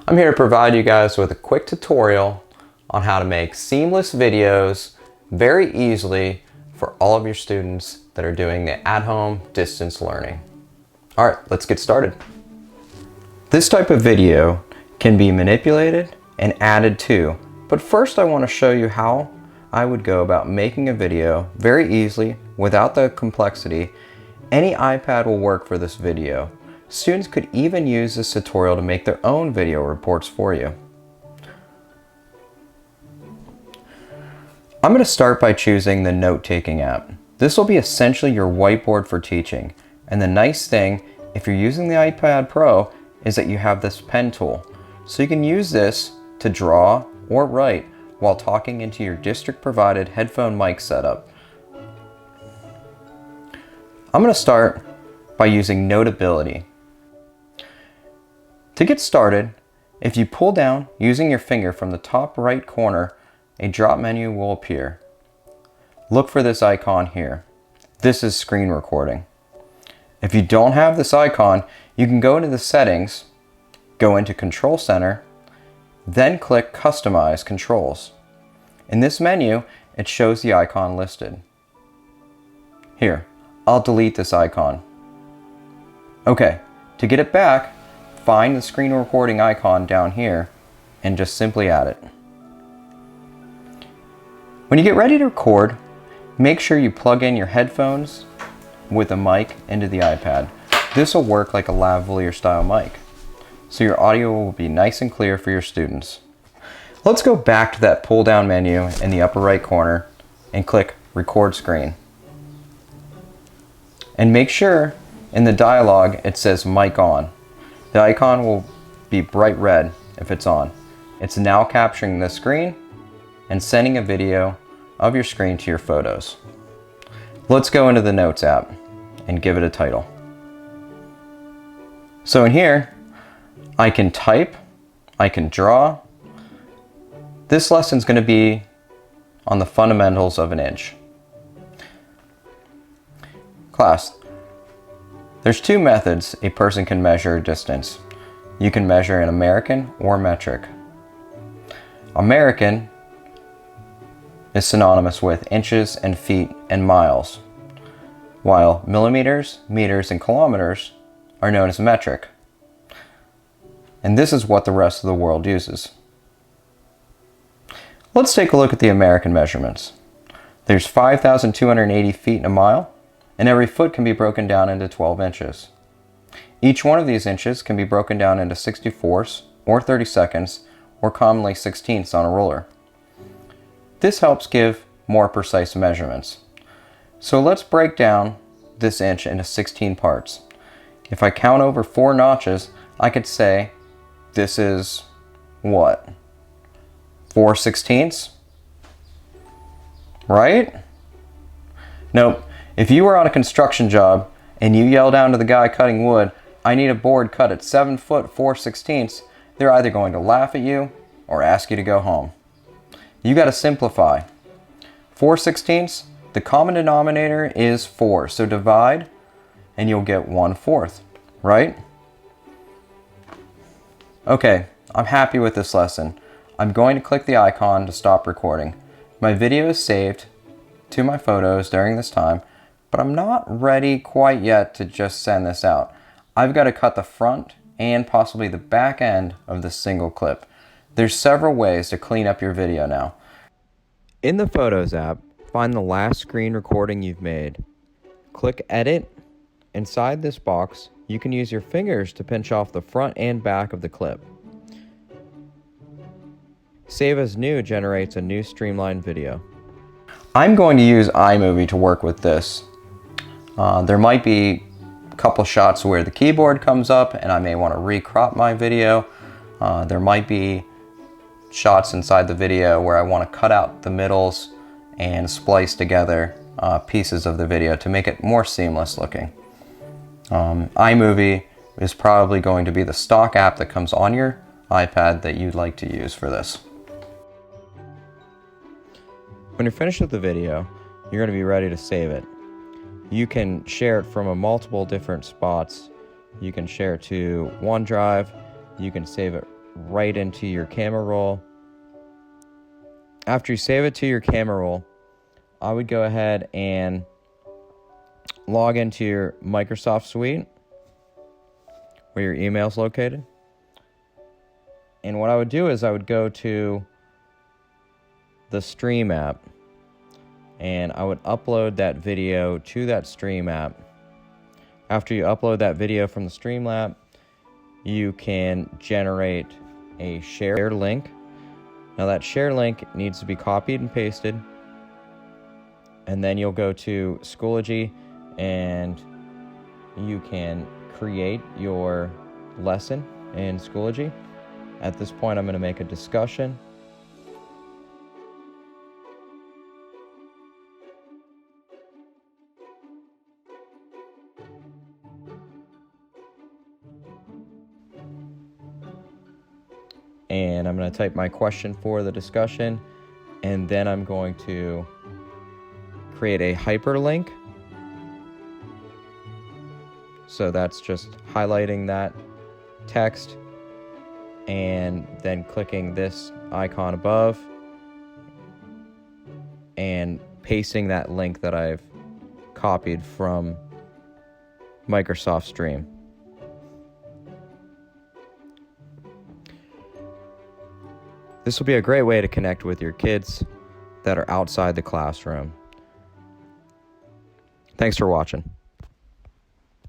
I'm here to provide you guys with a quick tutorial on how to make seamless videos very easily for all of your students that are doing the at-home distance learning. All right, let's get started. This type of video can be manipulated and added to, but first I want to show you how I would go about making a video very easily without the complexity. Any iPad will work for this video. Students could even use this tutorial to make their own video reports for you. I'm going to start by choosing the note-taking app. This will be essentially your whiteboard for teaching. And the nice thing, if you're using the iPad Pro, is that you have this pen tool. So you can use this to draw or write while talking into your district-provided headphone mic setup. I'm going to start by using Notability. To get started, if you pull down using your finger from the top right corner, a drop menu will appear. Look for this icon here. This is screen recording. If you don't have this icon, you can go into the settings, go into Control Center, then click Customize Controls. In this menu, it shows the icon listed. Here, I'll delete this icon. Okay, to get it back, find the screen recording icon down here and just simply add it. When you get ready to record, make sure you plug in your headphones with a mic into the iPad. This will work like a lavalier style mic, so your audio will be nice and clear for your students. Let's go back to that pull down menu in the upper right corner and click Record Screen. And make sure in the dialog it says Mic On. The icon will be bright red if it's on. It's now capturing the screen and sending a video of your screen to your photos. Let's go into the Notes app and give it a title. So in here, I can type, I can draw. This lesson is going to be on the fundamentals of an inch. Class, there's two methods a person can measure distance. You can measure in American or metric. American is synonymous with inches and feet and miles, while millimeters, meters, and kilometers are known as metric. And this is what the rest of the world uses. Let's take a look at the American measurements. There's 5,280 feet in a mile, and every foot can be broken down into 12 inches. Each one of these inches can be broken down into 64ths or 32nds or commonly 16ths on a ruler. This helps give more precise measurements. So let's break down this inch into 16 parts. If I count over 4 notches, I could say this is what? 4/16? Right? Nope. If you were on a construction job and you yell down to the guy cutting wood, I need a board cut at 7 foot 4/16, they're either going to laugh at you or ask you to go home. You got to simplify. 4/16, the common denominator is 4, so divide and you'll get 1/4, right? Okay, I'm happy with this lesson. I'm going to click the icon to stop recording. My video is saved to my photos during this time, but I'm not ready quite yet to just send this out. I've got to cut the front and possibly the back end of this single clip. There's several ways to clean up your video now. In the Photos app, find the last screen recording you've made. Click Edit. Inside this box, you can use your fingers to pinch off the front and back of the clip. Save as New generates a new streamlined video. I'm going to use iMovies to work with this. There might be a couple shots where the keyboard comes up and I may want to recrop my video. There might be shots inside the video where I want to cut out the middles and splice together pieces of the video to make it more seamless looking. iMovies is probably going to be the stock app that comes on your iPad that you'd like to use for this. When you're finished with the video, you're going to be ready to save it. You can share it from multiple different spots. You can share it to OneDrive. You can save it right into your camera roll. After you save it to your camera roll, I would go ahead and log into your Microsoft Suite, where your email is located. And what I would do is I would go to the Stream app, and I would upload that video to that Stream app. After you upload that video from the Stream app, you can generate a share link. Now that share link needs to be copied and pasted, and then you'll go to Schoology and you can create your lesson in Schoology. At this point, I'm going to make a discussion. And I'm going to type my question for the discussion, and then I'm going to create a hyperlink. So that's just highlighting that text and then clicking this icon above and pasting that link that I've copied from Microsoft Stream. This will be a great way to connect with your kids that are outside the classroom. Thanks for watching.